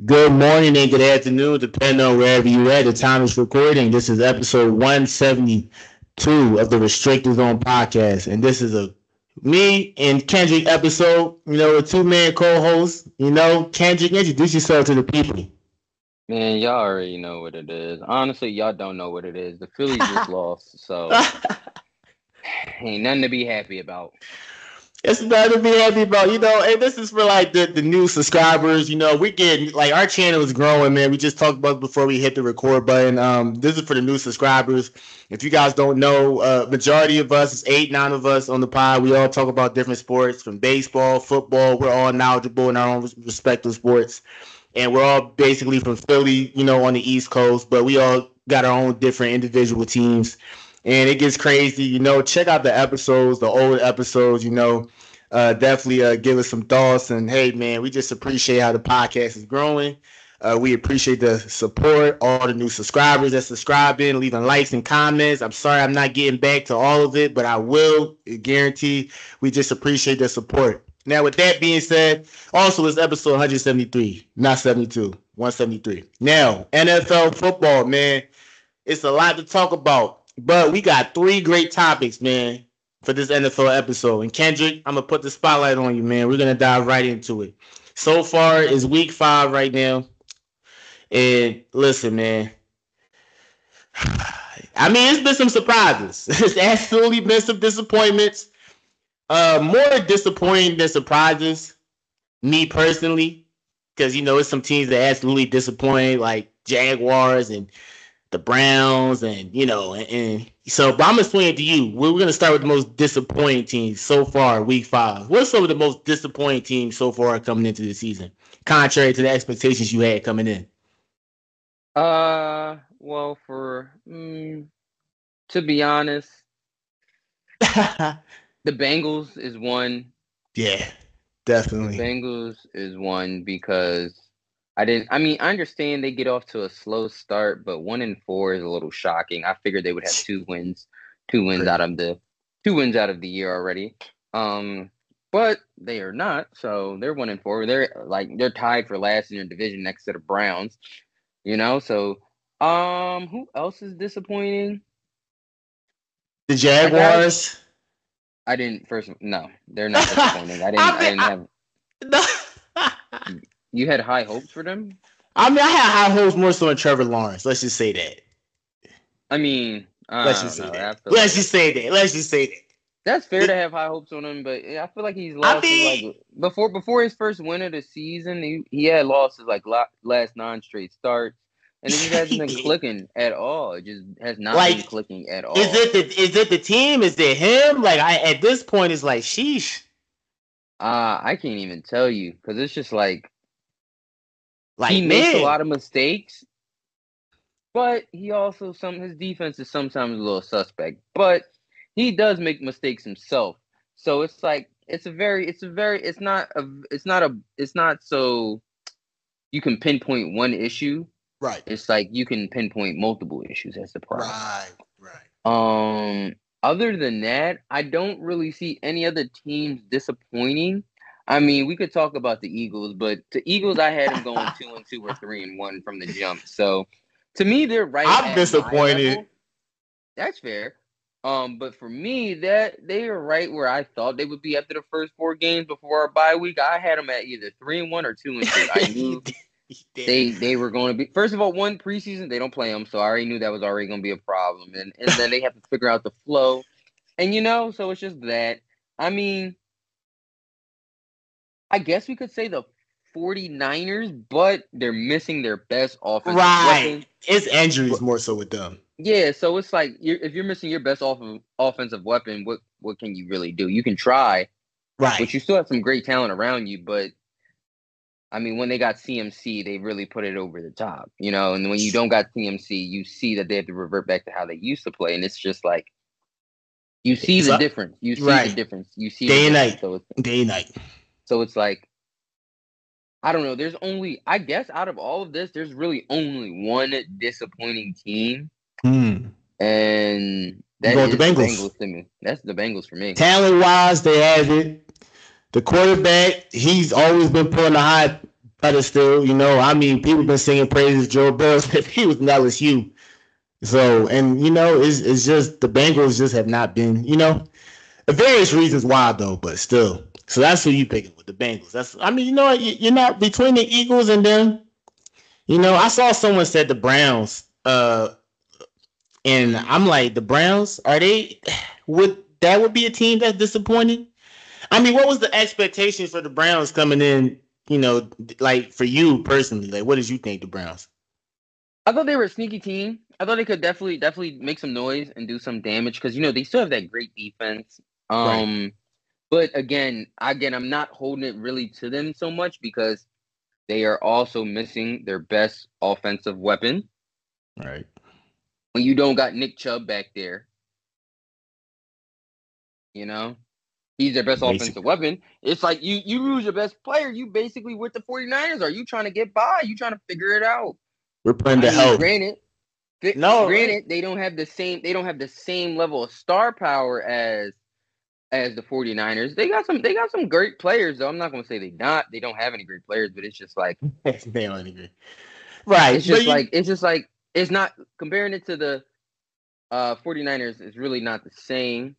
Good morning and good afternoon, depending on wherever you're at. The time is recording. This is episode 172 of the Restricted Zone podcast. And this is a me and Kendrick episode, a two-man co-host. Kendrick, introduce yourself to the people. Man, y'all already know what it is. Honestly, y'all don't know what it is. The Phillies just lost, so ain't nothing to be happy about. It's nothing to be happy about, and this is for like the new subscribers. We're getting like our channel is growing, man. We just talked about it before we hit the record button. This is for the new subscribers. If you guys don't know, majority of us is 8-9 of us on the pod. We all talk about different sports from baseball, football. We're all knowledgeable in our own respective sports. And we're all basically from Philly, on the East Coast, but we all got our own different individual teams. And it gets crazy, check out the episodes, the old episodes, definitely give us some thoughts. And hey, man, we just appreciate how the podcast is growing. We appreciate the support, all the new subscribers that subscribing, leaving likes and comments. I'm sorry I'm not getting back to all of it, but I will guarantee. We just appreciate the support. Now, with that being said, also it's episode 173, not 72, 173. Now, NFL football, man, it's a lot to talk about. But we got 3 great topics, man, for this NFL episode. And Kendrick, I'm going to put the spotlight on you, man. We're going to dive right into it. So far, it's week 5 right now. And listen, man. I mean, it's been some surprises. It's absolutely been some disappointments. More disappointing than surprises, me personally. Because, it's some teams that absolutely disappoint, like Jaguars and the Browns, and so, but I'm gonna swing it to you. We're gonna start with the most disappointing teams so far, week 5. What's some of the most disappointing teams so far coming into the season, contrary to the expectations you had coming in? Well, to be honest, the Bengals is one. Yeah, definitely. The Bengals is one because I understand they get off to a slow start, but 1-4 is a little shocking. I figured they would have 2 wins out of the year already. But they are not. So they're 1-4. They're tied for last in their division next to the Browns. So who else is disappointing? The Jaguars. No, they're not disappointing. I didn't have. You had high hopes for them? I mean, I had high hopes more so in Trevor Lawrence. Let's just say that. Let's just say that. That's fair to have high hopes on him, but I feel like he's lost. Before his first win of the season, he had losses last 9 straight starts, and it just hasn't been clicking at all. It just has not been clicking at all. Is it the team? Is it him? At this point, it's like sheesh. I can't even tell you because it's just he makes a lot of mistakes, but he also his defense is sometimes a little suspect. But he does make mistakes himself, so it's not so you can pinpoint one issue. Right. It's like you can pinpoint multiple issues. That's the problem. Right. Other than that, I don't really see any other teams disappointing. I mean, we could talk about the Eagles, but the Eagles, I had them going 2-2 or 3-1 from the jump. So, to me, they're right. I'm disappointed. That's fair. But for me, they are right where I thought they would be after the first 4 games before our bye week. I had them at either 3-1 or 2-2. I knew they were going to be. First of all, one preseason they don't play them, so I already knew that was already going to be a problem. And then they have to figure out the flow, and so it's just that. I mean, I guess we could say the 49ers, but they're missing their best offensive weapon. It's injuries more so with them. Yeah, so it's like if you're missing your best offensive weapon, what can you really do? You can try, right? But you still have some great talent around you. But I mean, when they got CMC, they really put it over the top, And when you don't got CMC, you see that they have to revert back to how they used to play, and it's just like you see the difference. You see the difference. You see day and night. Day and night. So it's like, I don't know. There's only, I guess, out of all of this, there's really only one disappointing team. And that is the Bengals to me. That's the Bengals for me. Talent-wise, they have it. The quarterback, he's always been put on the hot But still, I mean, people been singing praises Joe Burrow if he was in LSU. So, and it's just the Bengals just have not been, various reasons why though, but still. So that's who you picking with the Bengals. I mean, you're not between the Eagles and them. I saw someone said the Browns, and I'm like, the Browns are they? Would be a team that's disappointing? I mean, what was the expectations for the Browns coming in? Like for you personally, like what did you think the Browns? I thought they were a sneaky team. I thought they could definitely make some noise and do some damage because they still have that great defense. Right. But again, I'm not holding it really to them so much because they are also missing their best offensive weapon. Right. When you don't got Nick Chubb back there, he's their best offensive weapon. It's like you lose your best player, you basically with the 49ers. Are you trying to get by? You trying to figure it out? We're playing the help. Granted, they don't have the same level of star power as the 49ers. They got some great players though. I'm not going to say they don't have any great players, but it's just like they don't agree. Right. It's not comparing it to the 49ers is really not the same.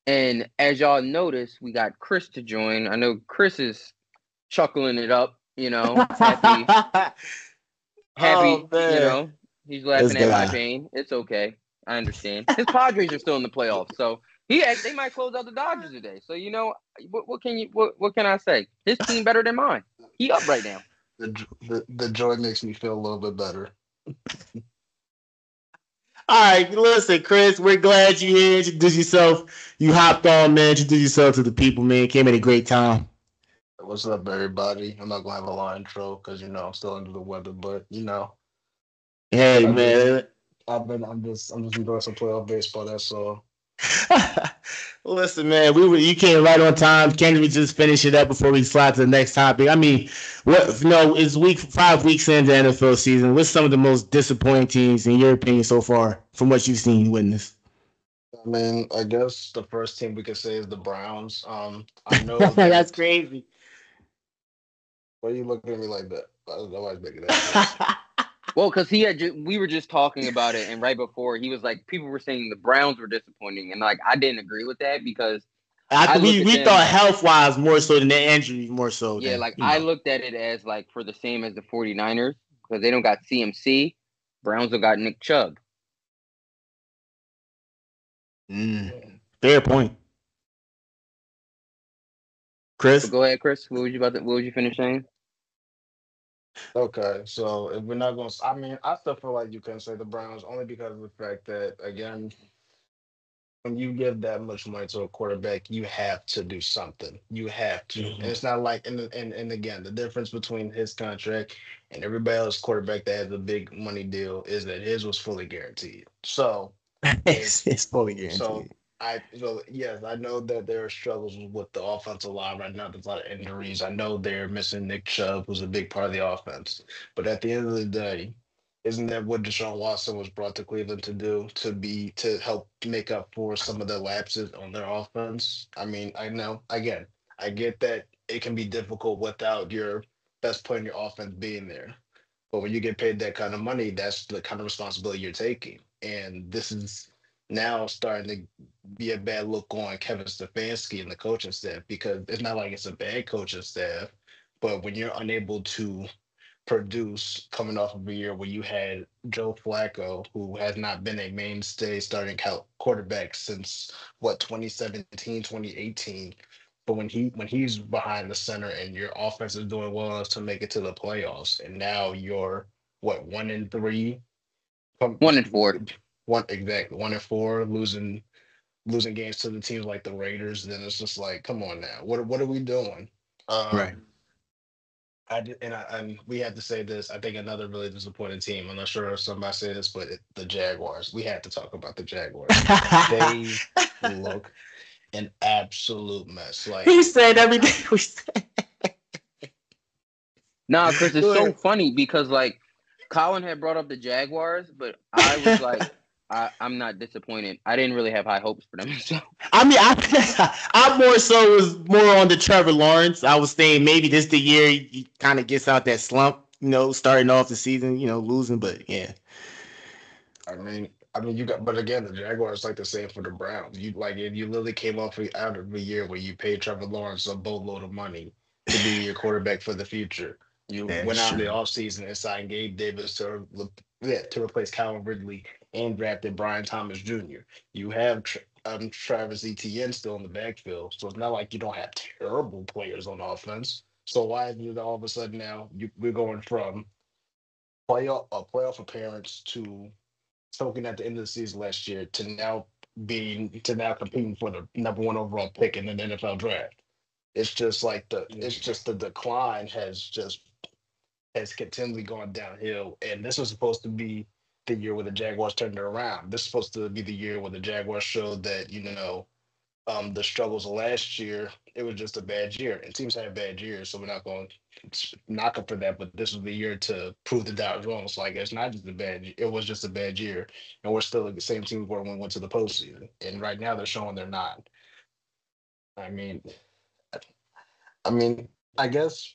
And as y'all notice, we got Chris to join. I know Chris is chuckling it up, happy. Oh, he's laughing at my pain. It's okay. I understand. His Padres are still in the playoffs, so they might close out the Dodgers today. So what can I say? His team better than mine. He up right now. The joy makes me feel a little bit better. All right, listen, Chris, we're glad you're here. Introduce yourself. You hopped on, man. Introduce yourself to the people, man. Came at a great time. What's up, everybody? I'm not gonna have a long intro because I'm still under the weather, but Hey, man. I'm just enjoying some playoff baseball. That's all. Listen, man, you came right on time. Can't we just finish it up before we slide to the next topic? I mean, it's 5 weeks into the NFL season. What's some of the most disappointing teams in your opinion so far from what you've seen, witness? I mean, I guess the first team we could say is the Browns. I know that's crazy. Why are you looking at me like that? Nobody's making that. Well, because we were just talking about it, and right before he was like, people were saying the Browns were disappointing, and like I didn't agree with that because we thought health wise more so than the injuries more so. Yeah, I looked at it as like for the same as the 49ers because they don't got CMC. Browns have got Nick Chubb. Fair point. Chris, go ahead, Chris. What was you finish saying? Okay, so if we're not going to, I mean, I still feel like you can say the Browns only because of the fact that, again, when you give that much money to a quarterback, you have to do something. You have to. And it's not like, and again, the difference between his contract and everybody else's quarterback that has a big money deal is that his was fully guaranteed. So it's fully guaranteed. So yes, I know that there are struggles with the offensive line right now. There's a lot of injuries. I know they're missing Nick Chubb, who's a big part of the offense. But at the end of the day, isn't that what Deshaun Watson was brought to Cleveland to do? To help make up for some of the lapses on their offense? I mean, I know again, I get that it can be difficult without your best player in your offense being there. But when you get paid that kind of money, that's the kind of responsibility you're taking. And this is now starting to be a bad look on Kevin Stefanski and the coaching staff because it's not like it's a bad coaching staff, but when you're unable to produce coming off of a year where you had Joe Flacco, who has not been a mainstay starting quarterback since what 2017, 2018. But when he's behind the center and your offense is doing well enough to make it to the playoffs, and now you're what 1-3, 1-4, exactly 1-4, losing games to the teams like the Raiders, then it's just like, come on now, what are we doing? Right. And we had to say this. I think another really disappointing team. I'm not sure if somebody said this, but the Jaguars. We had to talk about the Jaguars. They look an absolute mess. Like he said everything we said. Nah, Chris, it's so funny because like Colin had brought up the Jaguars, but I was like, I'm not disappointed. I didn't really have high hopes for them. So I mean, I more so was more on the Trevor Lawrence. I was saying maybe this the year he kind of gets out that slump, starting off the season, losing. But yeah, You got, but again, the Jaguars like the same for the Browns. You literally came out of a year where you paid Trevor Lawrence a boatload of money to be your quarterback for the future. You went that's out in the true. offseason and signed Gabe Davis to replace Calvin Ridley and drafted Brian Thomas Jr. You have Travis Etienne still in the backfield, so it's not like you don't have terrible players on offense. So why is it all of a sudden now we're going from playoff appearance to choking at the end of the season last year to now competing for the number one overall pick in the NFL draft. It's just the decline has continually gone downhill. And this was supposed to be the year where the Jaguars turned it around. This is supposed to be the year where the Jaguars showed that, the struggles of last year, it was just a bad year. And teams have bad years, so we're not going to knock them for that. But this was the year to prove the doubt wrong. So like it's not just a it was just a bad year, and we're still the same team where we went to the postseason. And right now they're showing they're not. I mean, I mean, I guess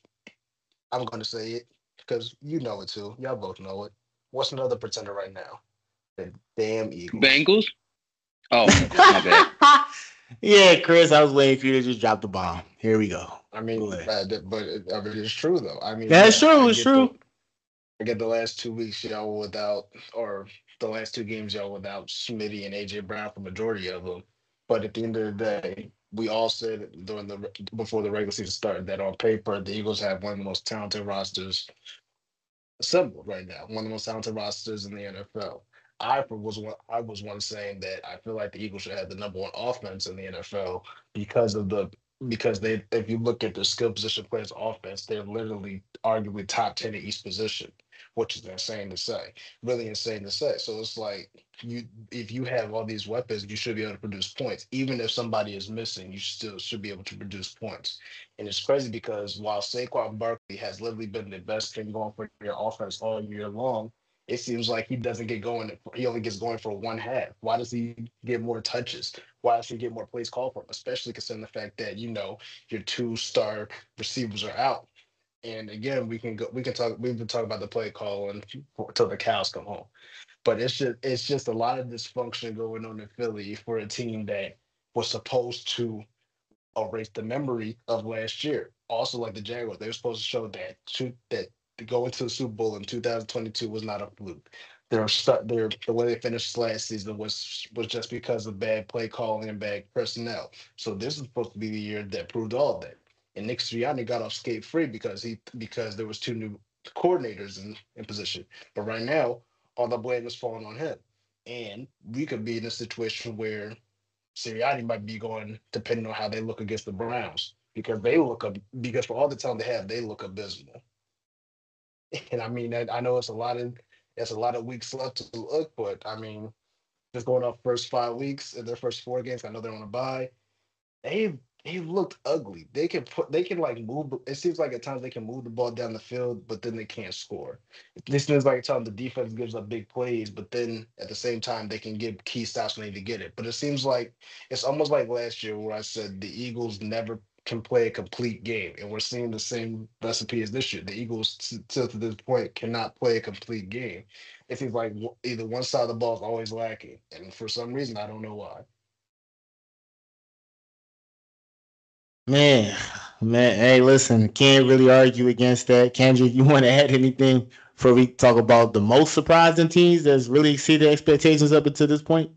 I'm going to say it because you know it too. Y'all both know it. What's another pretender right now? The damn Eagles. Bengals. Oh, my bad. Yeah, Chris, I was waiting for you to just drop the bomb. Here we go. Go ahead. It's true though. That's Yeah, true. It's true. I get the last 2 weeks y'all were without, or the last two games y'all were without Smitty and AJ Brown for majority of them. But at the end of the day, we all said before the regular season started that on paper the Eagles have one of the most talented rosters assembled right now, one of the most talented rosters in the NFL. I was one saying that I feel like the Eagles should have the number one offense in the NFL because of the because they if you look at the skill position players offense, they're literally arguably top 10 at each position, which is insane to say. Really insane to say. So it's like if you have all these weapons, you should be able to produce points. Even if somebody is missing, you still should be able to produce points. And it's crazy because while Saquon Barkley has literally been the best thing going for your offense all year long, it seems like he doesn't get going. He only gets going for one half. Why does he get more touches? Why does he get more plays called for him? Especially considering the fact that your two-star receivers are out. And again, we've been talking about the play call until the cows come home. But it's just a lot of dysfunction going on in Philly for a team that was supposed to erase the memory of last year. Also, like the Jaguars, they were supposed to show that going to the Super Bowl in 2022 was not a fluke. The way they finished last season was just because of bad play calling and bad personnel. So this is supposed to be the year that proved all that. And Nick Sirianni got off skate free because there was two new coordinators in position. But right now, all the blame is falling on him. And we could be in a situation where Sirianni might be going depending on how they look against the Browns because for all the talent they have, they look abysmal. And I know it's a lot of weeks left to look, but just going off first 5 weeks in their first 4 games, I know they're on a bye. They've looked ugly. They can like move. It seems like at times they can move the ball down the field, but then they can't score. This seems like a time the defense gives up big plays, but then at the same time they can give key stops when they need to get it. But it seems like it's almost like last year where I said the Eagles never can play a complete game, and we're seeing the same recipe as this year. The Eagles, still to this point, cannot play a complete game. It seems like either one side of the ball is always lacking, and for some reason I don't know why. Man, man. Hey, listen, can't really argue against that. Kendrick, you want to add anything before we talk about the most surprising teams that's really exceeded expectations up until this point?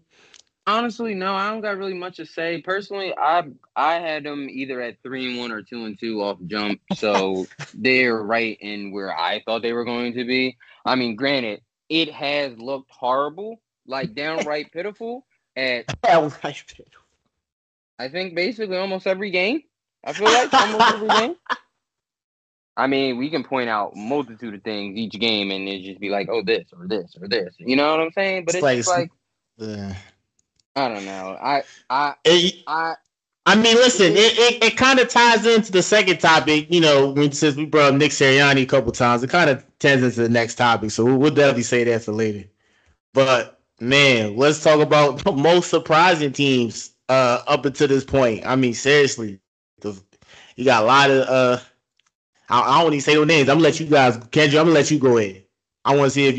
Honestly, no, I don't got really much to say. Personally, I had them either at 3-1 or 2-2 off jump, so they're right in where I thought they were going to be. I mean, granted, it has looked horrible, like downright pitiful at Yeah, right. I think basically almost every game. I feel like almost every game. I mean, we can point out multitude of things each game, and it just be like, oh, this or this or this. You know what I'm saying? But It's it's like just like uh, I don't know. I it, I I mean, listen, it, it kind of ties into the second topic. Since we brought up Nick Sirianni a couple times, it kind of ties into the next topic. So we'll definitely say that for later. But Man, let's talk about the most surprising teams up until this point. I mean, seriously, you got a lot of I don't even say no names. I'm gonna let you guys, Kendra. I'm gonna let you go ahead. I want to see if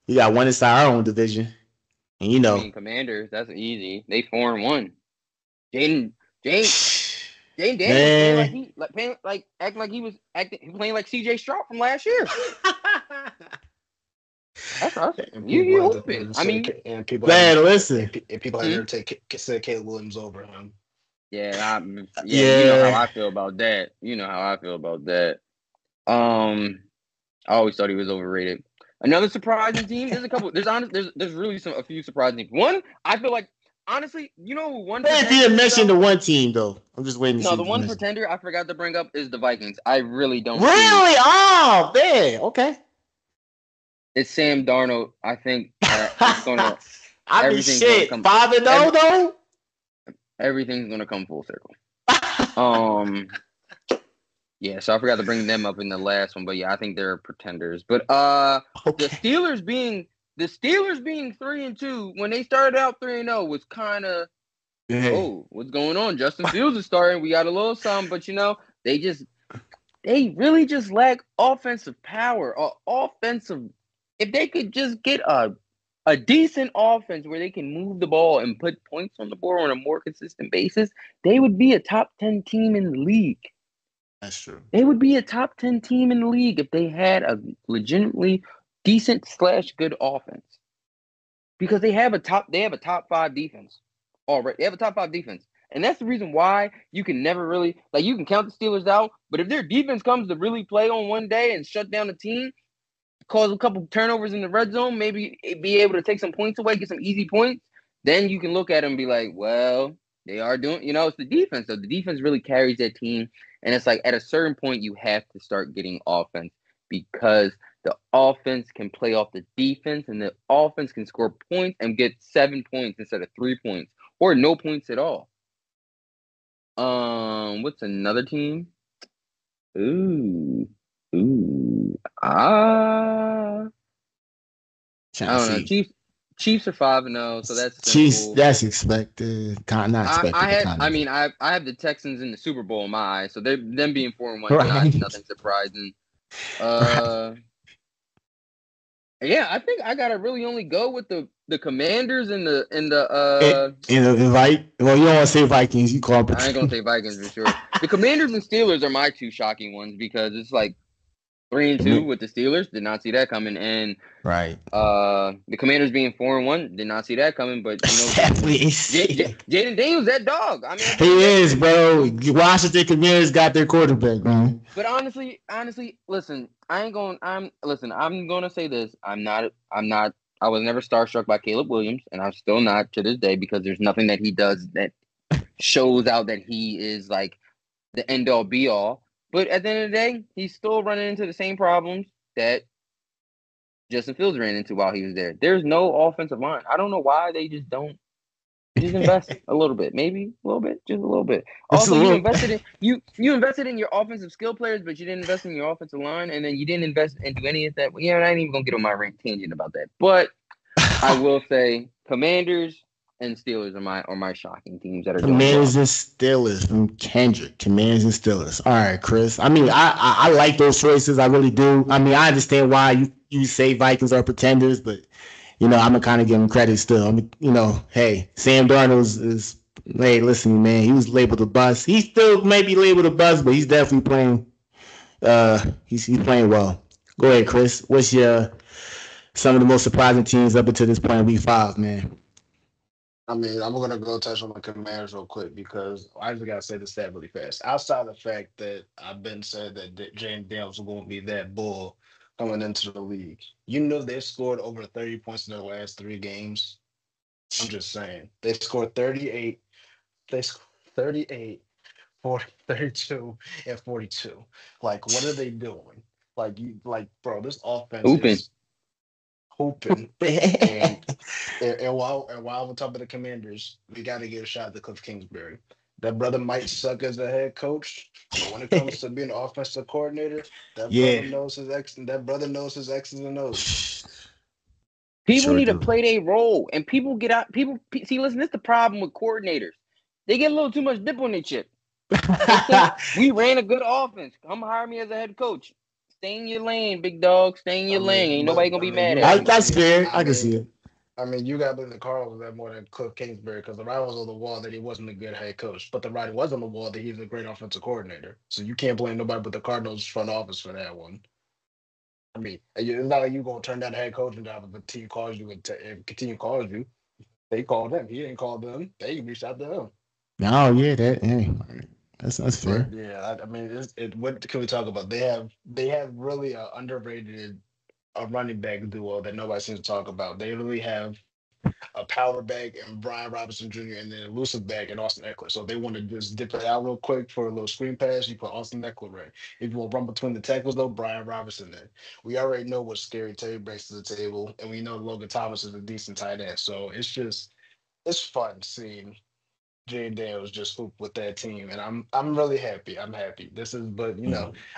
we got one inside our own division, and I mean, Commanders. That's easy. They 4-1. Jaden Daniels man. acting like he was playing like CJ Stroud from last year. That's us. And You people had hooping. to I say, mean, and people had Man, to, listen. and people had to say Caleb Williams over him. yeah, you know how Yeah. I feel about that. I always thought he was overrated. Another surprising team. There's really a few surprising teams. One, I feel like honestly, one They pretender didn't is mention though. the one team though. I'm just waiting to No, see the if you one mention. pretender I forgot to bring up is the Vikings. I really don't see Really? Oh, man. Okay. it's Sam Darnold. I think it's gonna I mean, everything's gonna shit. come 5-0 every, though. everything's gonna come full circle. Um, yeah. So I forgot to bring them up in the last one, but yeah, I think they're pretenders. But Okay. the Steelers being 3-2 when they started out 3-0 was kind of Yeah. what's going on? Justin Fields is starting. We got a little something, but they really just lack offensive power or offensive. If they could just get a decent offense where they can move the ball and put points on the board on a more consistent basis, they would be a top 10 team in the league. That's true. They would be a top 10 team in the league if they had a legitimately decent / good offense. Because they have a top 5 defense already. They have a top 5 defense. And that's the reason why you can never really you can count the Steelers out, but if their defense comes to really play on one day and shut down the team, cause a couple turnovers in the red zone, maybe be able to take some points away, get some easy points, then you can look at them and be like, well, they are doing, it's the defense. So the defense really carries that team. And it's like at a certain point, you have to start getting offense because the offense can play off the defense and the offense can score points and get 7 points instead of 3 points or no points at all. What's another team? I don't know. Chiefs are 5-0, so that's simple. Chiefs, that's expected. Not expected. I have the Texans in the Super Bowl in my eyes, so them being 4-1 Right. is nothing surprising. Yeah, I think I gotta really only go with the Commanders and the Well, you don't want to say Vikings. You call them. I ain't gonna say Vikings for sure. The Commanders and Steelers are my two shocking ones because it's like 3-2 with the Steelers. Did not see that coming. And right. The Commanders being 4-1. Did not see that coming. But Jaden Daniels, that dog. I mean, he is, bro. Washington Commanders got their quarterback, man. But honestly, listen. I'm gonna say this. I was never starstruck by Caleb Williams, and I'm still not to this day because there's nothing that he does that shows out that he is like the end all be all. But at the end of the day, he's still running into the same problems that Justin Fields ran into while he was there. There's no offensive line. I don't know why they just don't invest a little bit, maybe a little bit, just a little bit. Also, you invested in your offensive skill players, but you didn't invest in your offensive line, and then you didn't invest into any of that. Yeah, I ain't even gonna get on my tangent about that. But I will say, Commanders and Steelers are my shocking teams that are Commanders and Steelers from Kendrick. Commanders and Steelers. All right, Chris. I mean, I like those choices. I really do. I mean, I understand why you say Vikings are pretenders, but I'm gonna kind of give him credit still. I mean, hey, Sam Darnold is. Hey, listen, man. He was labeled a bust. He still may be labeled a bust, but he's definitely playing. He's playing well. Go ahead, Chris. What's some of the most surprising teams up until this point in Week 5, man? I mean, I'm gonna go touch on the Commanders real quick because I just gotta say this stat really fast. Outside of the fact that I've been said that James Daniels was gonna be that bull coming into the league, they scored over 30 points in their last 3 games. I'm just saying they scored 38. They scored 38, 40, 32, and 42. Like, what are they doing? Bro, this offense is hooping. And while we're talking about the Commanders, we got to give a shot to Cliff Kingsbury. That brother might suck as a head coach, but when it comes to being an offensive coordinator, brother knows his X. That brother knows his X's and O's. People need to play their role, and people get out. People see. Listen, this is the problem with coordinators. They get a little too much dip on their chip. We ran a good offense. Come hire me as a head coach. Stay in your lane, big dog. Stay in your lane. Ain't nobody gonna be mad at you. That's fair. I can see it. I mean, you got to believe the Cardinals that more than Cliff Kingsbury because the writing was on the wall that he wasn't a good head coach, but the writing was on the wall that he's a great offensive coordinator. So you can't blame nobody but the Cardinals front office for that one. I mean, it's not like you gonna turn down the head coaching job if a team calls you and continue calls you. They called him. He didn't call them. They reached out to him. Oh yeah, that's fair. But yeah, I mean, what can we talk about? They have really a underrated running back duo that nobody seems to talk about. They really have a power back and Brian Robinson Jr. and then elusive back and Austin Eckler. So if they want to just dip it out real quick for a little screen pass, you put Austin Eckler right. If you want to run between the tackles though, Brian Robinson in. We already know what Scary Terry brings to the table, and we know Logan Thomas is a decent tight end. So it's fun seeing Jay Daniels just hoop with that team, and I'm really happy. I'm happy. But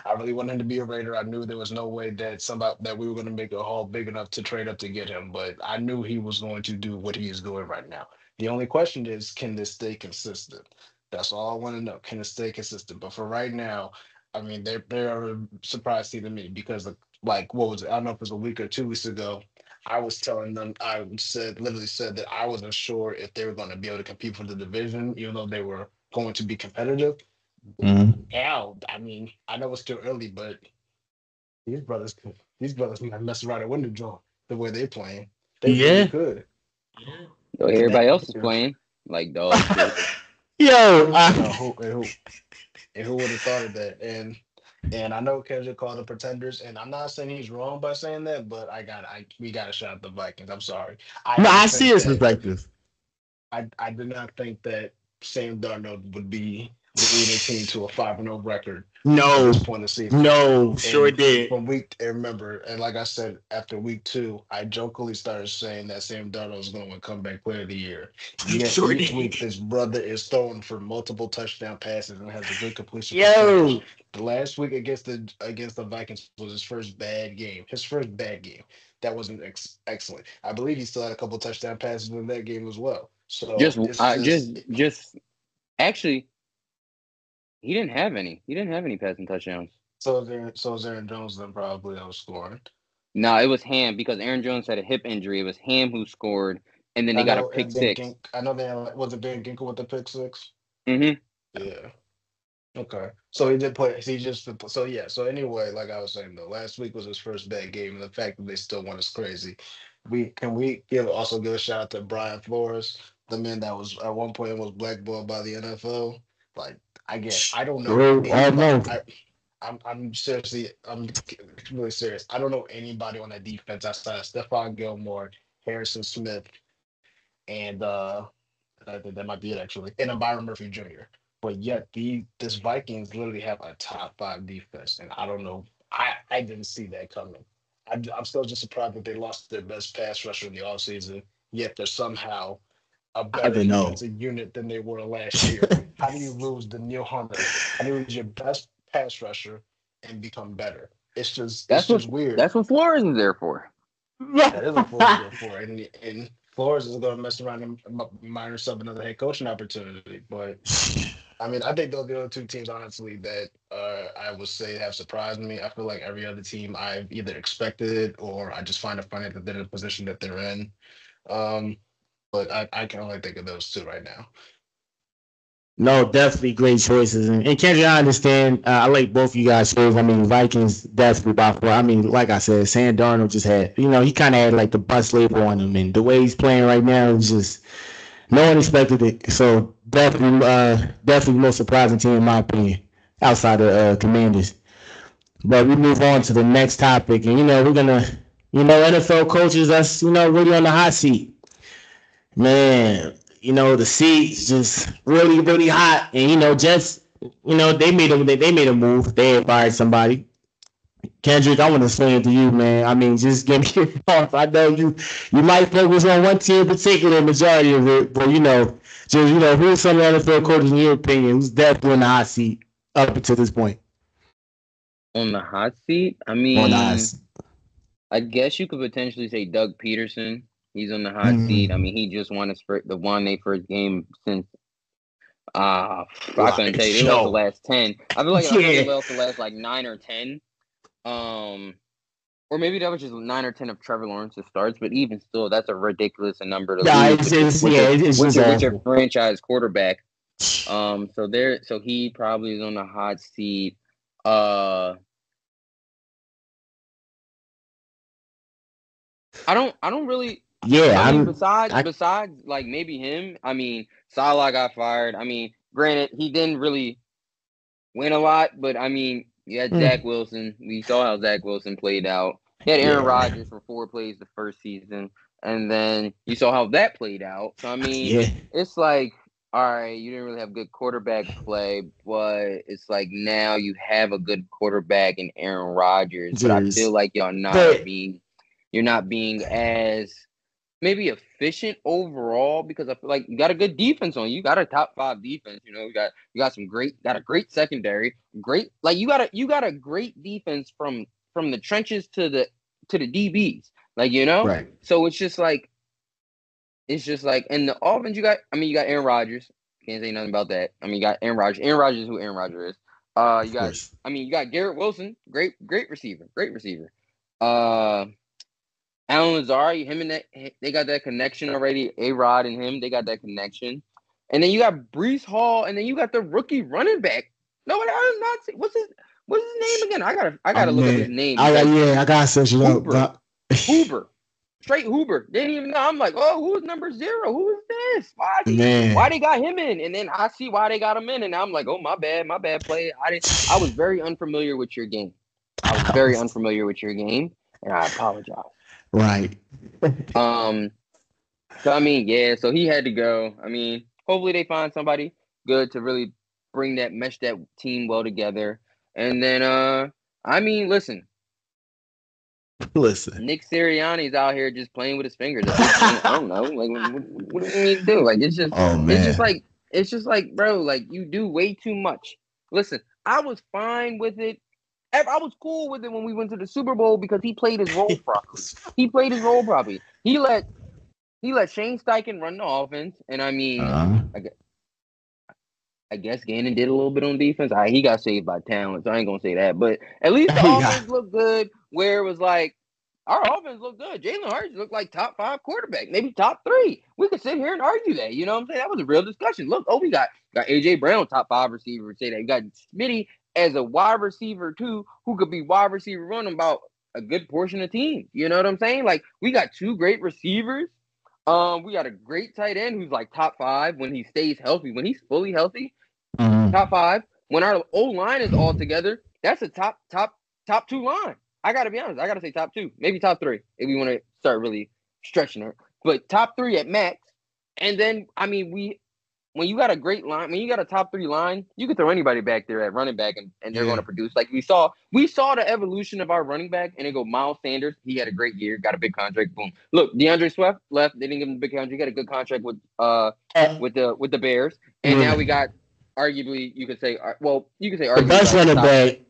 I really wanted him to be a Raider. I knew there was no way that we were going to make a haul big enough to trade up to get him, but I knew he was going to do what he is doing right now. The only question is, can this stay consistent? That's all I want to know. Can it stay consistent? But for right now, I mean, they're a surprise team to me because like what was it? I don't know if it was a week or 2 weeks ago. I was telling them, literally said that I wasn't sure if they were going to be able to compete for the division, even though they were going to be competitive. Now, I mean, I know it's still early, but these brothers might mess around and win the draw the way they're playing. They really could. Everybody else is playing like dogs. Yo, and who would have thought of that? And I know Kendrick called them pretenders, and I'm not saying he's wrong by saying that, but we gotta shout out the Vikings. I'm sorry. I see his perspective. I did not think that Sam Darnold would be leading a team to a 5-0 record. No, at this point in the season. No, sure did. And like I said, after week 2, I jokingly started saying that Sam Darnold was going to win comeback player of the year. Yet each week, this brother is throwing for multiple touchdown passes and has a good completion. Yo, the last week against the Vikings was his first bad game. That wasn't excellent. I believe he still had a couple touchdown passes in that game as well. So actually. He didn't have any. He didn't have any passing touchdowns. So is Aaron Jones then probably outscoring? No, it was Ham because Aaron Jones had a hip injury. It was Ham who scored, and then they got a pick six. I know was it Ben Ginkle with the pick six? Mm-hmm. Yeah. Okay. So he did play. So anyway, like I was saying though, last week was his first bad game, and the fact that they still won is crazy. We give a shout out to Brian Flores, the man that was at one point was blackballed by the NFL. Like I don't know. I'm really serious. I don't know anybody on that defense outside of Stephon Gilmore, Harrison Smith, and that might be it actually, and Byron Murphy Jr. But yet this Vikings literally have a top 5 defense, and I don't know. I didn't see that coming. I'm still just surprised that they lost their best pass rusher in the offseason, yet they're somehow a better defensive unit than they were last year. How do you lose Daniil Hunter? How do you lose your best pass rusher and become better? It's just weird. That's what Flores is there for. That is what Flores is there for. And Flores is going to mess around and mine herself another head coaching opportunity. But, I mean, I think those are the other 2 teams, honestly, that I would say have surprised me. I feel like every other team I've either expected it or I just find it funny that they're in the position that they're in. But I can only think of those 2 right now. No, definitely great choices. And Kendrick, I understand. I like both of you guys' shows. I mean, Vikings definitely by far. I mean, like I said, Sam Darnold just had, he kind of had like the bust label on him. And the way he's playing right now is just, no one expected it. So definitely the most surprising team in my opinion, outside of Commanders. But we move on to the next topic. And, we're going to, NFL coaches, that's, really on the hot seat. Man, the seat's just really, really hot. And, Jets, they made a move. They had fired somebody. Kendrick, I want to say it to you, man. I mean, just give me your thoughts. I know you might focus on one team in particular, majority of it, but, who's some of the NFL coaches, in your opinion, who's definitely on the hot seat up until this point? On the hot seat? I mean, I guess you could potentially say Doug Peterson. He's on the hot seat. I mean, he just won their first game since. I couldn't tell you. They lost the last 10. I feel like I thought they lost the last like 9 or 10. Or maybe that was just 9 or 10 of Trevor Lawrence's starts. But even still, that's a ridiculous number to lose with your franchise quarterback. So he probably is on the hot seat. I don't really. Yeah, I mean, besides like maybe him. I mean, Salah got fired. I mean, granted, he didn't really win a lot, but I mean, you had Zach Wilson. We saw how Zach Wilson played out. He had Aaron Rodgers for 4 plays the first season, and then you saw how that played out. So I mean, it's like, all right, you didn't really have good quarterback play, but it's like now you have a good quarterback in Aaron Rodgers. But I feel like you're not being as maybe efficient overall, because I feel like you got a good defense on you. You got a top 5 defense. You know, you got a great secondary. Great, like you got a great defense from the trenches to the DBs. Like, you know, right. So it's just like in the offense you got Aaron Rodgers. Can't say nothing about that. I mean, you got Aaron Rodgers. Aaron Rodgers is who Aaron Rodgers is. You got Garrett Wilson, great receiver. Alan Lazari, him and they got that connection already. A-Rod and him, they got that connection. And then you got Breece Hall, and then you got the rookie running back. No, I'm not. What's his name again? I gotta look up his name. I gotta search it up. Hoover. Straight Hoover. Didn't even know. I'm like, oh, who's number 0? Who is this? Why they got him in? And then I see why they got him in, and I'm like, oh, my bad play. I was very unfamiliar with your game. And I apologize. Right. So I mean, yeah. So he had to go. I mean, hopefully they find somebody good to really mesh that team well together. And then, I mean, listen. Nick Sirianni's out here just playing with his fingers. I don't know. Like, what do you mean to do? Like, it's just, it's just like, bro, like you do way too much. Listen, I was fine with it. I was cool with it when we went to the Super Bowl because he played his role properly. He let Shane Steichen run the offense, and I mean, I guess Gannon did a little bit on defense. He got saved by talent, so I ain't gonna say that. But at least the offense looked good. Where it was like, our offense looked good. Jalen Hurts looked like top 5 quarterback, maybe top 3. We could sit here and argue that. You know what I'm saying? That was a real discussion. Look, we got AJ Brown, top 5 receiver. Say that. You got Smitty as a wide receiver too, who could be wide receiver running about a good portion of the team. You know what I'm saying? Like, we got 2 great receivers. We got a great tight end who's like top 5 when he stays healthy. When he's fully healthy, top 5. When our O-line is all together, that's a top 2 line. I got to be honest. I got to say top 2, maybe top 3 if we want to start really stretching it. But top 3 at max. And then, I mean, when you got a great line, when you got a top 3 line, you can throw anybody back there at running back and they're going to produce. Like we saw the evolution of our running back, and they go Miles Sanders. He had a great year, got a big contract. Boom. Look, DeAndre Swift left. They didn't give him a big contract. He got a good contract with the Bears. And now we got arguably, you could say arguably the best running back.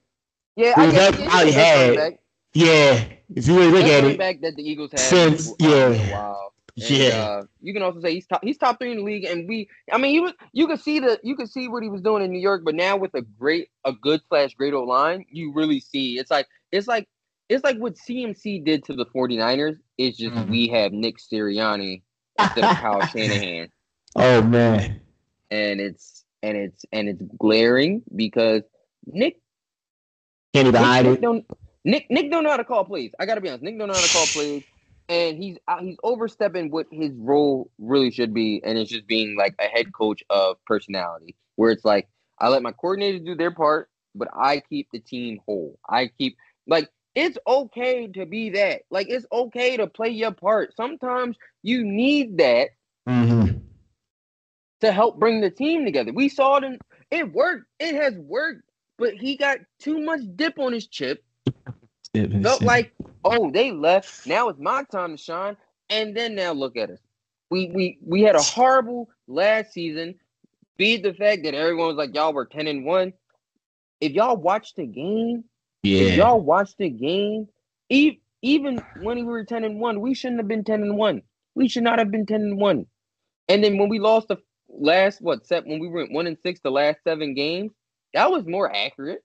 Yeah, I guess he had. Yeah, if you really look at it, back that the Eagles had since wow. And, you can also say he's top 3 in the league, and you could see what he was doing in New York, but now with a good / great old line, you really see it's like what CMC did to the 49ers. It's just we have Nick Sirianni instead of Kyle Shanahan. Oh man, and it's glaring because Nick can't even hide it. Nick don't know how to call plays. I gotta be honest. Nick don't know how to call plays, and he's overstepping what his role really should be, and it's just being like a head coach of personality, where it's like I let my coordinators do their part, but I keep the team whole. It's okay to be that. Like, it's okay to play your part. Sometimes you need that to help bring the team together. We saw it. It worked. It has worked, but he got too much dip on his chip. Felt like, oh, they left. Now it's my time to shine. And then now look at us. We had a horrible last season. Beat the fact that everyone was like, y'all were 10-1. If y'all watched the game, even when we were 10-1, we shouldn't have been 10-1. We should not have been 10-1. And then when we lost the last when we went 1-6 the last 7 games, that was more accurate.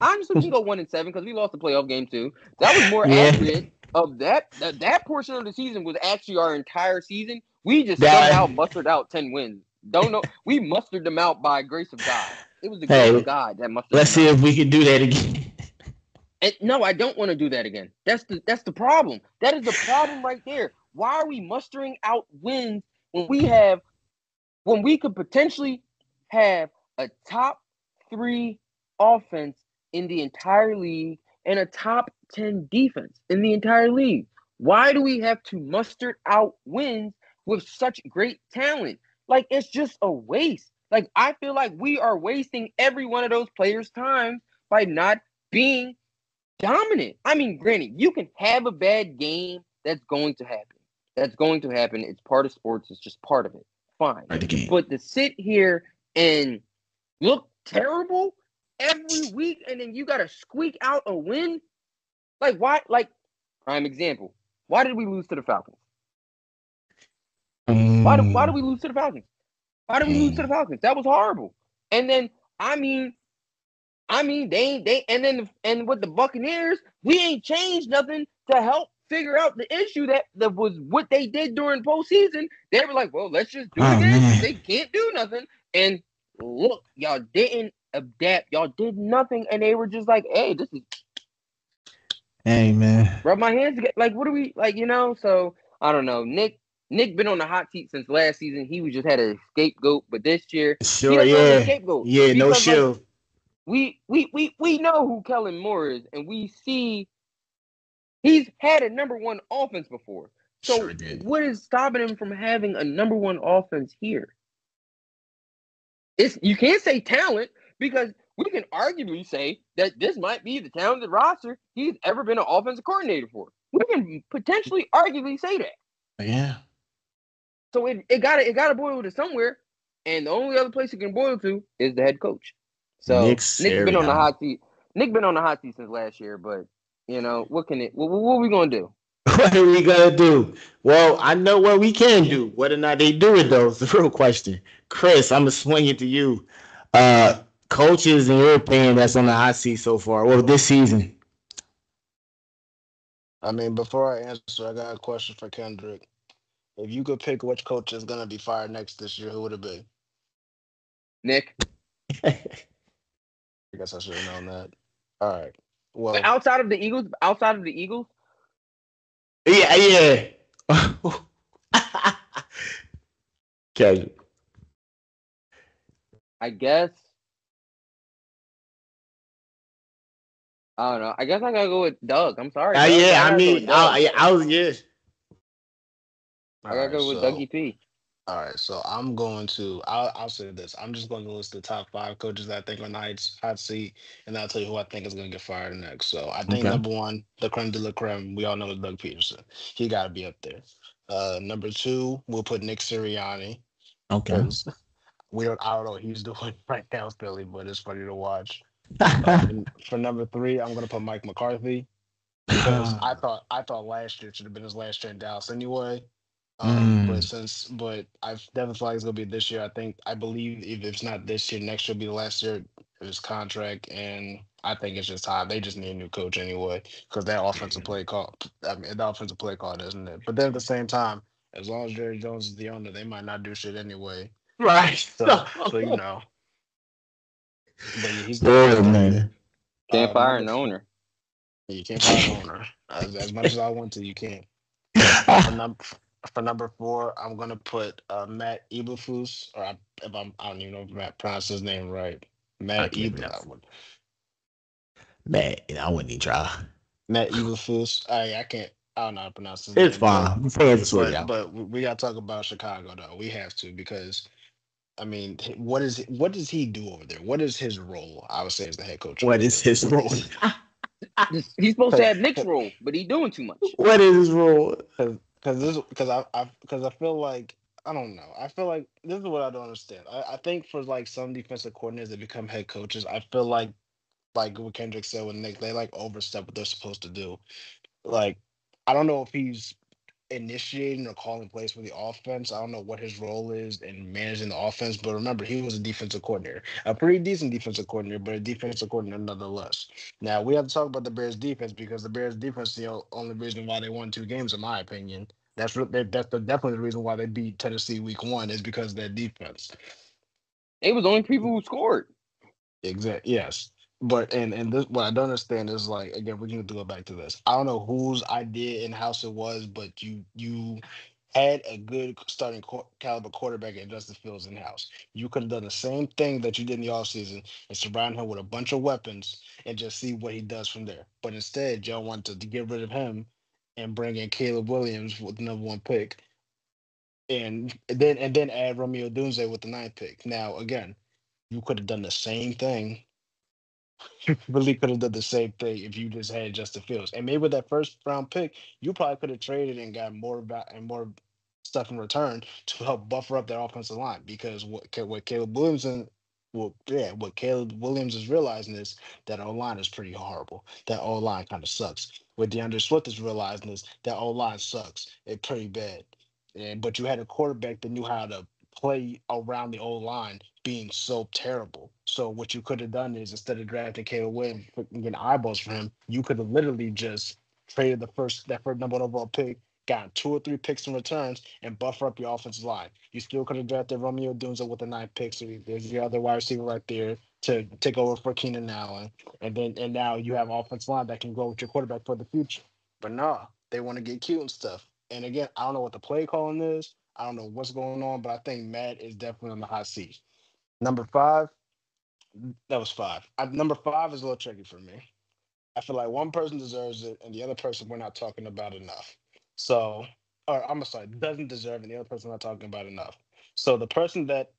Honestly, we can go 1-7 because we lost the playoff game too. That was more accurate. Of that portion of the season was actually our entire season. We just somehow mustered out 10 wins. Don't know. We mustered them out by grace of God. It was the grace of God that mustered. Let's see if we can do that again. And no, I don't want to do that again. That's the problem. That is the problem right there. Why are we mustering out wins when we could potentially have a top 3 offense in the entire league and a top 10 defense in the entire league? Why do we have to muster out wins with such great talent? Like, it's just a waste. Like, I feel like we are wasting every one of those players' time by not being dominant. I mean, granted, you can have a bad game. That's going to happen. It's part of sports. It's just part of it. Fine. But to sit here and look terrible every week and then you got to squeak out a win? Like, why? Like, prime example. Why did we lose to the Falcons? Why did we lose to the Falcons? Why did we lose to the Falcons? That was horrible. And then, I mean, and with the Buccaneers, we ain't changed nothing to help figure out the issue that was what they did during postseason. They were like, well, let's just do it again. They can't do nothing. And look, y'all didn't adapt. Y'all did nothing. And they were just like, hey, this is. Hey, man. Rub my hands together. Like, what are we, like, So, I don't know. Nick been on the hot seat since last season. He was just had a scapegoat. But this year, sure, he doesn't have a scapegoat. Yeah, no shield. Like, we know who Kellen Moore is, and we see he's had a number 1 offense before. So what is stopping him from having a number 1 offense here? You can't say talent because we can arguably say that this might be the talented roster he's ever been an offensive coordinator for. We can potentially arguably say that. Yeah. So it gotta boil to somewhere, and the only other place it can boil to is the head coach. So Nick's been on the hot seat. Nick been on the hot seat since last year, but what are we gonna do? What are we gonna do? Well, I know what we can do. Whether or not they do it though is the real question. Chris, I'm gonna swing it to you. Coaches in your opinion that's on the hot seat so far, well, this season. I mean, before I answer, I got a question for Kendrick. If you could pick which coach is gonna be fired next this year, who would it be? Nick. I guess I should have known that. All right. Well, but outside of the Eagles. Yeah. Kendrick. I guess. I don't know. I guess I gotta go with Doug. I'm sorry. I was I gotta go with Dougie P. All right, so I'm going to. I'll say this. I'm just going to list the top 5 coaches that I think are on the hot seat, and I'll tell you who I think is going to get fired next. So I think number 1, the creme de la creme, we all know is Doug Peterson. He got to be up there. Number 2, we'll put Nick Sirianni. Okay. I don't know what he's doing right now, Philly, but it's funny to watch. For number 3, I'm going to put Mike McCarthy because I thought last year should have been his last year in Dallas anyway. But I definitely feel like it's gonna be this year. I believe if it's not this year, next year will be the last year of his contract, and I think it's just time. They just need a new coach anyway because that offensive play call. I mean, the offensive play call, isn't it? But then at the same time, as long as Jerry Jones is the owner, they might not do shit anyway. Right. So But yeah, he's man. Can't fire an owner. You can't fire an owner. As much as I want to, you can't. For number 4, I'm gonna put Matt Eberflus, or I don't even know if I pronounced his name right. Matt Eberflus. Matt, I wouldn't even try. Matt Eberflus. I can't. I don't know how to pronounce his name. It's fine. But we gotta talk about Chicago though. We have to because, I mean, what does he do over there? What is his role? I would say as the head coach. What is his role? He's supposed to have Nick's role, but he's doing too much. What is his role? Because I feel like I don't know. I feel like this is what I don't understand. I think for like some defensive coordinators that become head coaches, I feel like what Kendrick said with Nick, they like overstep what they're supposed to do. Like I don't know if he's initiating or calling plays for the offense. I don't know what his role is in managing the offense, but remember, he was a defensive coordinator, a pretty decent defensive coordinator, but a defensive coordinator nonetheless. Now we have to talk about the Bears defense because the Bears defense is the only reason why they won 2 games, in my opinion. Definitely the reason why they beat Tennessee week 1 is because of their defense. It was only people who scored. Exactly. Yes. But and this what I don't understand is like again we can have to go back to this. I don't know whose idea in house it was, but you had a good starting caliber quarterback at Justin Fields in house. You could have done the same thing that you did in the offseason and surround him with a bunch of weapons and just see what he does from there. But instead, y'all wanted to get rid of him and bring in Caleb Williams with the #1 pick and then add Romeo Dunze with the 9th pick. Now again, you could have done the same thing really could have done the same thing if you just had Justin Fields. And maybe with that first round pick, you probably could have traded and got more stuff in return to help buffer up that offensive line. Because what Caleb Williams what Caleb Williams is realizing is that O line is pretty horrible. That O line kind of sucks. What DeAndre Swift is realizing is that O line sucks. It's pretty bad. And but you had a quarterback that knew how to play around the old line being so terrible. So what you could have done is instead of drafting Caleb Williams and getting eyeballs for him, you could have literally just traded that first #1 overall pick, gotten 2 or 3 picks in returns, and buffer up your offensive line. You still could have drafted Romeo Dunza with the 9 picks. So there's your other wide receiver right there to take over for Keenan Allen, and now you have offensive line that can go with your quarterback for the future. But nah, they want to get cute and stuff. And again, I don't know what the play calling is. I don't know what's going on, but I think Matt is definitely on the hot seat. Number 5, that was 5. Number 5 is a little tricky for me. I feel like one person deserves it, and the other person we're not talking about enough. So, or I'm sorry, doesn't deserve it, and the other person we're not talking about enough. So the person that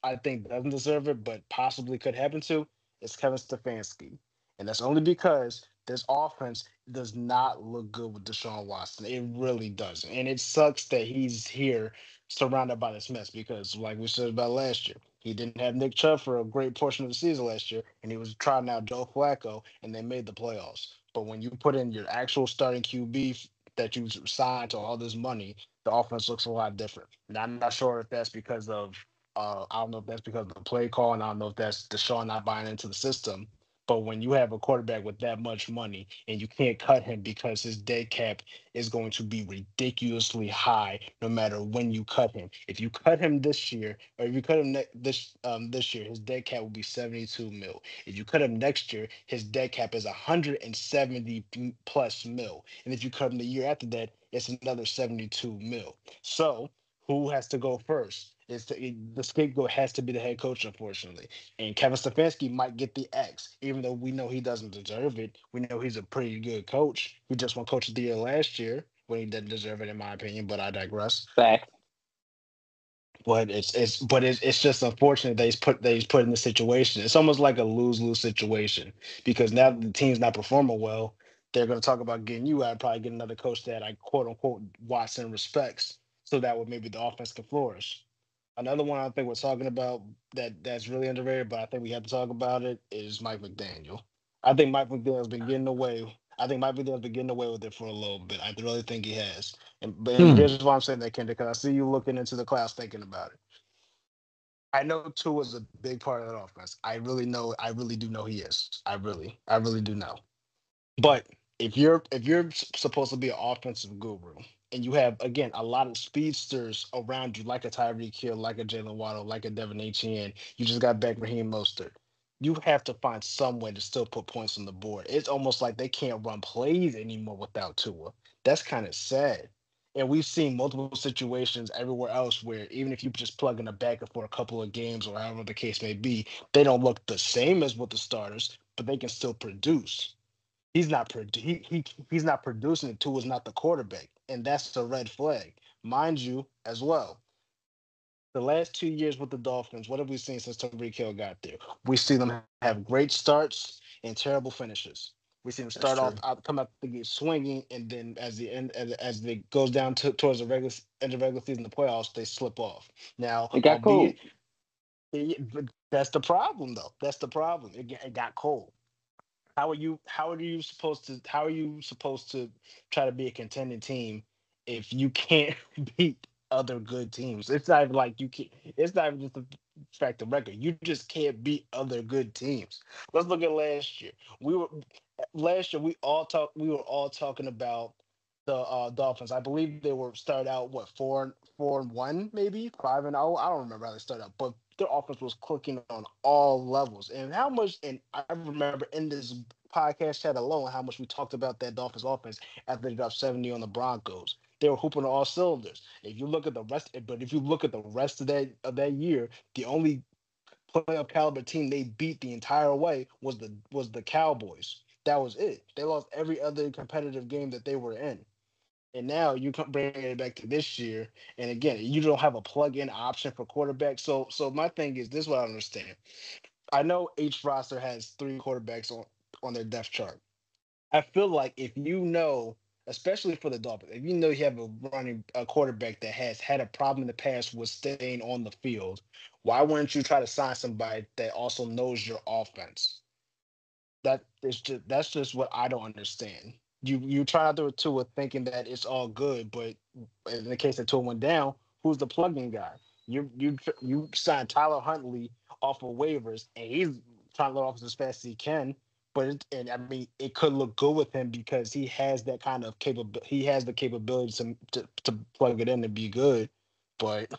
I think doesn't deserve it, but possibly could happen to, is Kevin Stefanski. And that's only because this offense does not look good with Deshaun Watson. It really doesn't. And it sucks that he's here surrounded by this mess because, like we said about last year, he didn't have Nick Chubb for a great portion of the season last year, and he was trying out Joe Flacco, and they made the playoffs. But when you put in your actual starting QB that you signed to all this money, the offense looks a lot different. And I'm not sure if that's because of I don't know if that's because of the play call, and I don't know if that's Deshaun not buying into the system. But when you have a quarterback with that much money and you can't cut him because his dead cap is going to be ridiculously high no matter when you cut him. If you cut him this year, or if you cut him this year, his dead cap will be 72 mil. If you cut him next year, his dead cap is 170 plus mil. And if you cut him the year after that, it's another 72 mil. So who has to go first? The scapegoat has to be the head coach, unfortunately. And Kevin Stefanski might get the X, even though we know he doesn't deserve it. We know he's a pretty good coach. He just won Coach of the Year last year when he didn't deserve it, in my opinion. But I digress. Fact. But it's just unfortunate that he's put in this situation. It's almost like a lose-lose situation because now that the team's not performing well, they're going to talk about getting you out, probably get another coach that I quote unquote Watson respects, so that way maybe the offense can flourish. Another one I think we're talking about that's really underrated, but I think we have to talk about it is Mike McDaniel. I think Mike McDaniel's been getting away. I think Mike McDaniel's been getting away with it for a little bit. I really think he has. And Hmm. here's why I'm saying that, Kendrick, because I see you looking into the clouds thinking about it. I know Tua is a big part of that offense. I really know. I really do know he is. I really do know. But if you're supposed to be an offensive guru and you have again a lot of speedsters around you, like a Tyreek Hill, like a Jalen Waddle, like a Devin Etienne, you just got back Raheem Mostert. You have to find some way to still put points on the board. It's almost like they can't run plays anymore without Tua. That's kind of sad. And we've seen multiple situations everywhere else where even if you just plug in a backup for a couple of games or however the case may be, they don't look the same as with the starters, but they can still produce. He's not producing it. Tua's not the quarterback, and that's a red flag, mind you, as well. The last 2 years with the Dolphins, what have we seen since Tyreek Hill got there? We see them have great starts and terrible finishes. We see them start That's off true. come out the gate swinging, and then as it goes down towards the regular end of regular season, the playoffs, they slip off. Now, It got cold. albeit, but that's the problem, though. That's the problem. It got cold. how are you supposed to try to be a contending team if you can't beat other good teams? It's not even like you can it's not even just the fact of record. You just can't beat other good teams. Let's look at last year. We were last year we were all talking about the Dolphins. I believe they were started out what 4-1, maybe 5-0. I don't remember how they started out, but their offense was clicking on all levels. And how much and I remember in this podcast chat alone how much we talked about that Dolphins offense after they dropped 70 on the Broncos. They were hooping on all cylinders. If you look at the rest of that year, the only playoff caliber team they beat the entire way was the Cowboys. That was it. They lost every other competitive game that they were in. And now you come bringing it back to this year, and again, you don't have a plug-in option for quarterback. So my thing is this: is what I understand. I know each roster has three quarterbacks on their depth chart. I feel like if you know, especially for the Dolphins, if you know you have a quarterback that has had a problem in the past with staying on the field, why wouldn't you try to sign somebody that also knows your offense? That's just what I don't understand. You try to do it too with thinking that it's all good, but in the case that Tua went down, who's the plug-in guy? You signed Tyler Huntley off of waivers, and he's trying to let off as fast as he can. And I mean, it could look good with him because he has that kind of He has the capability to plug it in and be good, but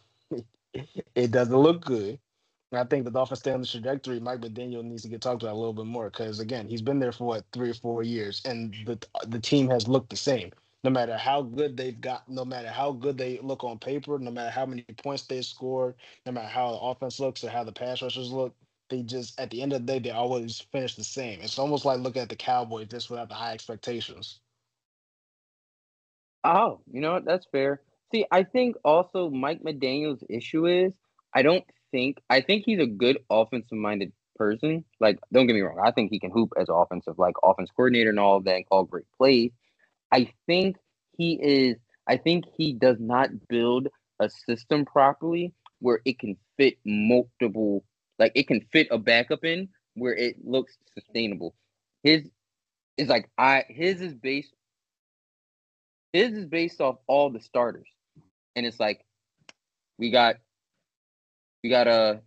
it doesn't look good. And I think the Dolphins stay on the trajectory. Mike McDaniel needs to get talked about a little bit more because again, he's been there for what 3 or 4 years, and the team has looked the same. No matter how good they've got, no matter how good they look on paper, no matter how many points they scored, no matter how the offense looks or how the pass rushers look, they just at the end of the day they always finish the same. It's almost like looking at the Cowboys just without the high expectations. Oh, you know what? That's fair. See, I think also Mike McDaniel's issue is I think he's a good offensive minded person. Like, don't get me wrong, I think he can hoop as offensive, like offense coordinator and all of that and call great plays. I think I think he does not build a system properly where it can fit multiple, like it can fit a backup in where it looks sustainable. His is like his is based off all the starters, and it's like we got we got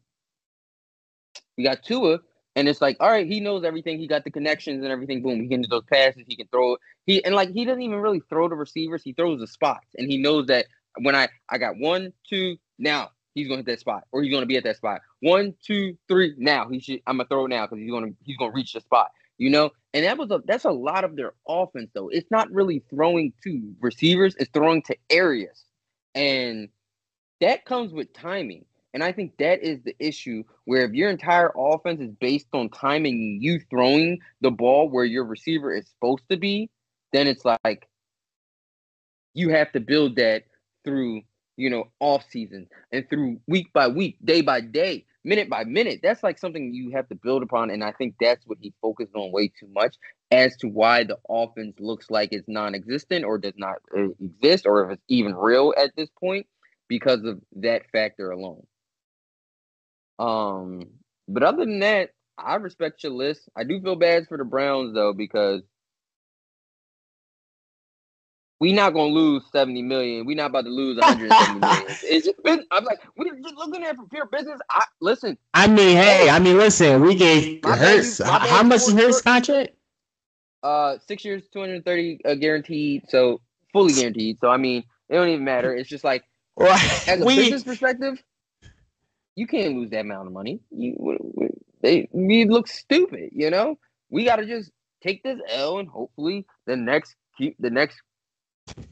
we got Tua, and it's like, all right, he knows everything. He got the connections and everything. Boom, he can do those passes. He can throw it. He doesn't even really throw the receivers. He throws the spots, and he knows that when I got 1, 2, now he's gonna hit that spot, or he's gonna be at that spot. 1, 2, 3, now I'm gonna throw it now because he's gonna reach the spot. And that's a lot of their offense though. It's not really throwing to receivers; it's throwing to areas, and that comes with timing. And I think that is the issue where if your entire offense is based on timing, you throwing the ball where your receiver is supposed to be, then it's like you have to build that through, off seasons and through week by week, day by day, minute by minute. That's like something you have to build upon. And I think that's what he focused on way too much as to why the offense looks like it's non-existent or does not exist, or if it's even real at this point because of that factor alone. But other than that, I respect your list. I do feel bad for the Browns though, because we not gonna lose 70 million. We not about to lose 170 million. It's just been, I'm like, we're just looking at it from pure business. Listen. Listen. We gave Hurts. How much is Hurts' contract? 6 years, 230 guaranteed. So fully guaranteed. So I mean, it don't even matter. It's just like as a business perspective, you can't lose that amount of money. We look stupid, We got to just take this L and hopefully the next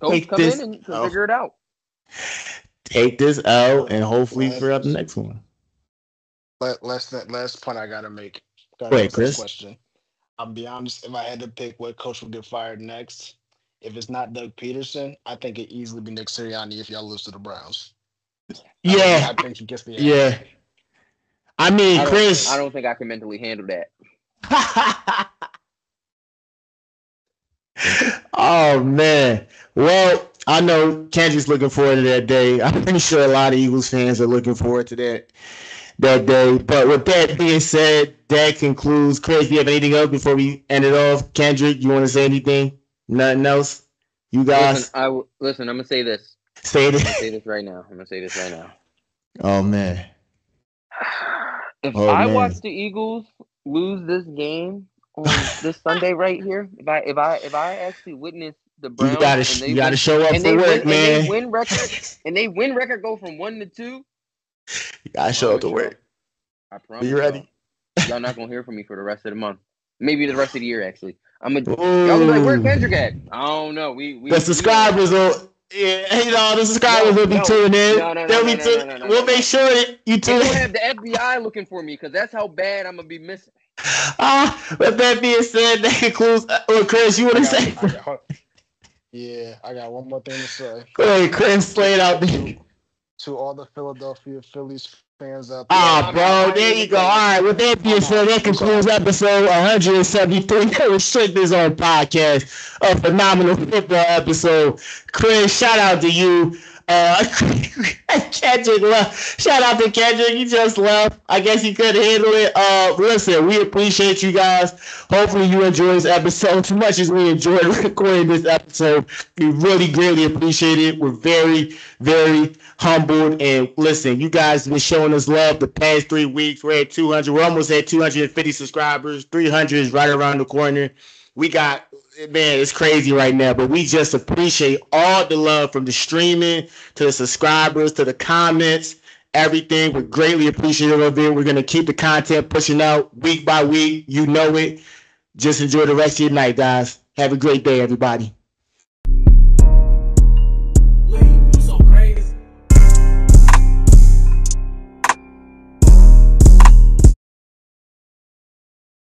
coach come in and figure it out. Take this L and hopefully figure out the next one. Last point I gotta make. Wait, Chris. Question. I'll be honest. If I had to pick what coach would get fired next, if it's not Doug Peterson, I think it'd easily be Nick Sirianni if y'all lose to the Browns. Yeah, I think he gets the answer. Yeah. I mean, Chris. I don't think I can mentally handle that. Oh man. Well, I know Kendrick's looking forward to that day. I'm pretty sure a lot of Eagles fans are looking forward to that day. But with that being said, that concludes. Chris, do you have anything else before we end it off? Kendrick, you want to say anything? Nothing else? You guys? Listen. I'm gonna say this. Say I'm gonna this. say this right now. I'm gonna say this right now. Oh man. If Oh, I man. watch the Eagles lose this game on this Sunday right here, if I actually witness the You Browns gotta show up for work, man. and they win record go from 1-2, You gotta show up to work. I promise. You ready? Y'all not gonna hear from me for the rest of the month. Maybe the rest of the year actually. Y'all gonna be like, where Kendrick at? I don't know. The subscribers will. Yeah, you know, the subscribers will be tuning in. They'll be tuning. We'll make sure that you tune in. They'll have the FBI looking for me because that's how bad I'm gonna be missing. With that being said, that concludes. Chris, you want to say? I got one more thing to say. Go ahead, Chris, play it out there. To all the Philadelphia Phillies fans out there. Bro, there you go. All right, with that being said, that concludes episode 173 of the Strictness on Podcast. A phenomenal football episode. Chris, shout out to you. Kendrick left. Shout out to Kendrick. He just left. I guess he couldn't handle it. Listen, we appreciate you guys. Hopefully you enjoy this episode as much as we enjoyed recording this episode. We really greatly appreciate it. We're very, very humbled. And listen, you guys have been showing us love the past 3 weeks. We're at 200. We're almost at 250 subscribers. 300 is right around the corner. We got, man, it's crazy right now, but we just appreciate all the love from the streaming to the subscribers to the comments, everything. We're greatly appreciative of it. We're going to keep the content pushing out week by week. You know it. Just enjoy the rest of your night, guys. Have a great day, everybody.